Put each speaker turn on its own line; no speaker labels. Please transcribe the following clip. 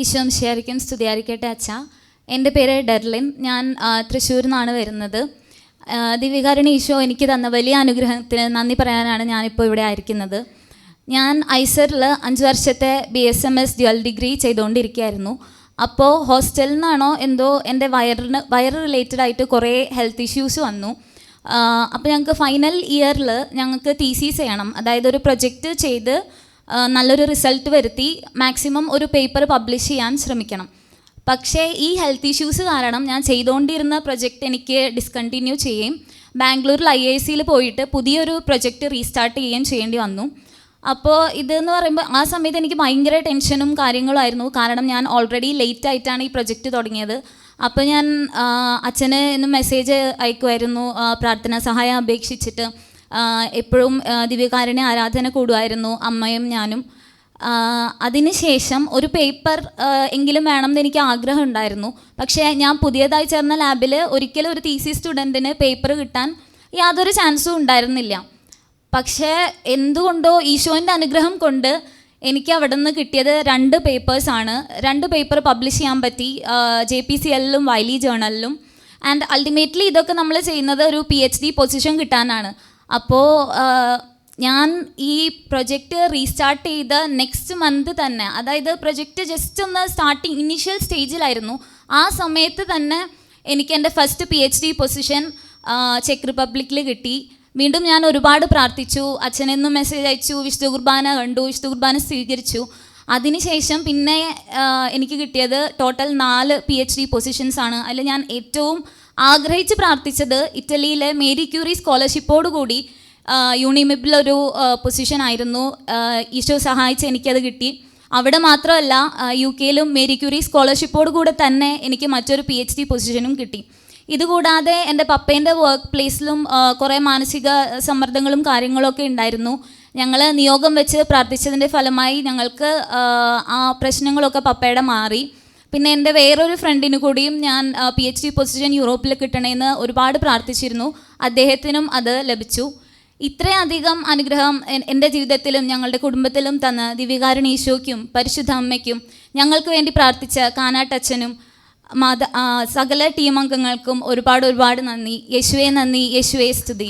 ഈശോം ശരിക്കും സ്തുതിയായിരിക്കട്ടെ അച്ഛ. എൻ്റെ പേര് ഡെർലിൻ. ഞാൻ തൃശ്ശൂരിൽ നിന്നാണ് വരുന്നത്. ദിവ്യകാരുണ്യ ഈശോ എനിക്ക് തന്ന വലിയ അനുഗ്രഹത്തിന് നന്ദി പറയാനാണ് ഞാനിപ്പോൾ ഇവിടെ ആയിരിക്കുന്നത്. ഞാൻ ഐസറിൽ 5 വർഷത്തെ BSMS ഡ്യുവൽ ഡിഗ്രി ചെയ്തുകൊണ്ടിരിക്കുകയായിരുന്നു. അപ്പോൾ ഹോസ്റ്റലിൽ നിന്നാണോ എന്തോ എൻ്റെ വയറ് റിലേറ്റഡ് ആയിട്ട് കുറേ ഹെൽത്ത് ഇഷ്യൂസ് വന്നു. അപ്പോൾ ഞങ്ങൾക്ക് ഫൈനൽ ഇയറിൽ ഞങ്ങൾക്ക് തീസീസ് ചെയ്യണം, അതായത് ഒരു പ്രൊജക്റ്റ് ചെയ്ത് നല്ലൊരു റിസൾട്ട് വരുത്തി മാക്സിമം ഒരു പേപ്പർ പബ്ലിഷ് ചെയ്യാൻ ശ്രമിക്കണം. പക്ഷേ ഈ ഹെൽത്ത് ഇഷ്യൂസ് കാരണം ഞാൻ ചെയ്തുകൊണ്ടിരുന്ന പ്രൊജക്റ്റ് എനിക്ക് ഡിസ്കണ്ടിന്യൂ ചെയ്യുകയും ബാംഗ്ലൂരിൽ IIScയിൽ പോയിട്ട് പുതിയൊരു പ്രൊജക്റ്റ് റീസ്റ്റാർട്ട് ചെയ്യുകയും ചെയ്യേണ്ടി വന്നു. അപ്പോൾ ഇതെന്ന് പറയുമ്പോൾ ആ സമയത്ത് എനിക്ക് ഭയങ്കര ടെൻഷനും കാര്യങ്ങളായിരുന്നു. കാരണം ഞാൻ ഓൾറെഡി ലേറ്റ് ആയിട്ടാണ് ഈ പ്രൊജക്റ്റ് തുടങ്ങിയത്. അപ്പോൾ ഞാൻ അച്ഛന് ഇന്ന് മെസ്സേജ് അയക്കുമായിരുന്നു, പ്രാർത്ഥനാ സഹായം അപേക്ഷിച്ചിട്ട്. എപ്പോഴും ദിവ്യകാരുണ്യ ആരാധന കൂടുമായിരുന്നു, അമ്മയും ഞാനും. അതിനുശേഷം ഒരു പേപ്പർ എങ്കിലും വേണമെന്ന് എനിക്ക് ആഗ്രഹം ഉണ്ടായിരുന്നു. പക്ഷേ ഞാൻ പുതിയതായി ചേർന്ന ലാബിൽ ഒരിക്കലും ഒരു തീസിസ് സ്റ്റുഡൻറ്റിന് പേപ്പർ കിട്ടാൻ യാതൊരു ചാൻസും ഉണ്ടായിരുന്നില്ല. പക്ഷേ എന്തുകൊണ്ടോ ഈശോൻ്റെ അനുഗ്രഹം കൊണ്ട് എനിക്ക് അവിടെ നിന്ന് കിട്ടിയത് 2 പേപ്പേഴ്സാണ്. 2 പേപ്പർ പബ്ലിഷ് ചെയ്യാൻ പറ്റി, JPCLലും വൈലി ജേർണലിലും. ആൻഡ് അൾട്ടിമേറ്റ്ലി ഇതൊക്കെ നമ്മൾ ചെയ്യുന്നത് ഒരു PhD പൊസിഷൻ കിട്ടാനാണ്. അപ്പോൾ ഞാൻ ഈ പ്രൊജക്റ്റ് റീസ്റ്റാർട്ട് ചെയ്ത നെക്സ്റ്റ് മന്ത് തന്നെ, അതായത് പ്രൊജക്റ്റ് ജസ്റ്റ് ഒന്ന് സ്റ്റാർട്ടിങ് ഇനീഷ്യൽ സ്റ്റേജിലായിരുന്നു, ആ സമയത്ത് തന്നെ എനിക്ക് എൻ്റെ ഫസ്റ്റ് PhD പൊസിഷൻ ചെക്ക് റിപ്പബ്ലിക്കിൽ കിട്ടി. വീണ്ടും ഞാൻ ഒരുപാട് പ്രാർത്ഥിച്ചു, അച്ഛനെന്നും മെസ്സേജ് അയച്ചു, വിശുദ്ധ കുർബാന കണ്ടു, വിശുദ്ധ കുർബാന സ്വീകരിച്ചു. അതിനുശേഷം പിന്നെ എനിക്ക് കിട്ടിയത് ടോട്ടൽ 4 PhD പൊസിഷൻസാണ്. അതിൽ ഞാൻ ഏറ്റവും ആഗ്രഹിച്ച് പ്രാർത്ഥിച്ചത് ഇറ്റലിയിലെ മേരി ക്യൂറി സ്കോളർഷിപ്പോടുകൂടി യൂണിമിബിലൊരു പൊസിഷൻ ആയിരുന്നു. ഈശോ സഹായിച്ച് എനിക്കത് കിട്ടി. അവിടെ മാത്രമല്ല, UK മേരി ക്യൂറി സ്കോളർഷിപ്പോട് കൂടെ തന്നെ എനിക്ക് മറ്റൊരു PhD പൊസിഷനും കിട്ടി. ഇതുകൂടാതെ എൻ്റെ പപ്പേൻ്റെ വർക്ക് പ്ലേസിലും കുറേ മാനസിക സമ്മർദ്ദങ്ങളും കാര്യങ്ങളൊക്കെ ഉണ്ടായിരുന്നു. ഞങ്ങൾ നിയോഗം വെച്ച് പ്രാർത്ഥിച്ചതിൻ്റെ ഫലമായി ഞങ്ങൾക്ക് ആ പ്രശ്നങ്ങളൊക്കെ പപ്പയുടെ മാറി. പിന്നെ എൻ്റെ വേറൊരു ഫ്രണ്ടിന് കൂടിയും ഞാൻ PhD പൊസിഷൻ യൂറോപ്പിൽ കിട്ടണമെന്ന് ഒരുപാട് പ്രാർത്ഥിച്ചിരുന്നു. അദ്ദേഹത്തിനും അത് ലഭിച്ചു. ഇത്രയധികം അനുഗ്രഹം എൻ്റെ ജീവിതത്തിലും ഞങ്ങളുടെ കുടുംബത്തിലും തന്ന ദിവ്യകാരുണ്യ ഈശോയ്ക്കും പരിശുദ്ധ അമ്മയ്ക്കും ഞങ്ങൾക്ക് വേണ്ടി പ്രാർത്ഥിച്ച കാനാട്ടച്ഛനും സകല ടീം അംഗങ്ങൾക്കും ഒരുപാട് നന്ദി. യേശുവേ നന്ദി, യേശുവേ സ്തുതി.